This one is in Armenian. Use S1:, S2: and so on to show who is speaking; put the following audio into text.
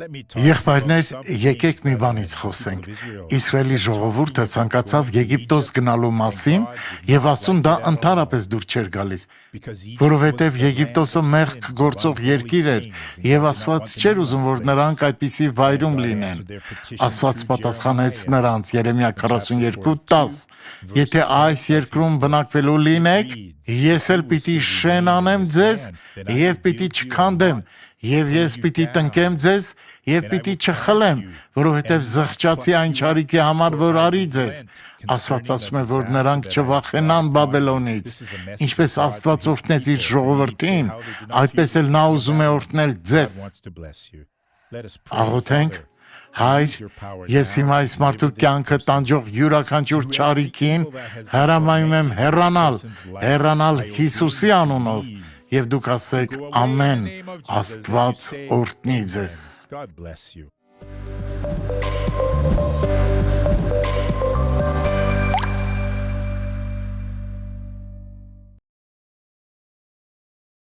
S1: Եղբայրներ, եկեք մի բանից խոսենք։ Իսրայելի ժողովուրդը ցանկացավ Եգիպտոս գնալու մասին, եւ Աստծուն դա ընդհանրապես դուր չէր գալիս, որովհետեւ Եգիպտոսը մեղք գործող երկիր էր, եւ Աստված չէր ուզում, որ նրանք այդպիսի վայրում լինեն։ Աստված պատասխանեց նրանց Երեմիա 42:10. Եթե այս երկրում բնակվելու լինեք, ես էլ պիտի շեն անեմ ձեզ եւ պիտի չքանդեմ, եւ ես պիտի տնկեմ ձեզ եւ պիտի չխլեմ, որովհետեւ զղջացի այն չարիքի համար, որ արի ձեզ։ Աստված ասում է, որ նրանք չվախենան Բաբելոնից։ Ինչպես Աստված օրհնեց իր ժողովրդին, այդպես էլ նա ուզում է օրհնել ձեզ։ Աղոթենք։ Հայր, ես հիմա այս մարդու կյանքը տանջող յուրաքանչյուր չարիքին հրամայում եմ հեռանալ Հիսուսի անունով, եւ դուք ասեք ամեն, Աստված օրհնի ձեզ։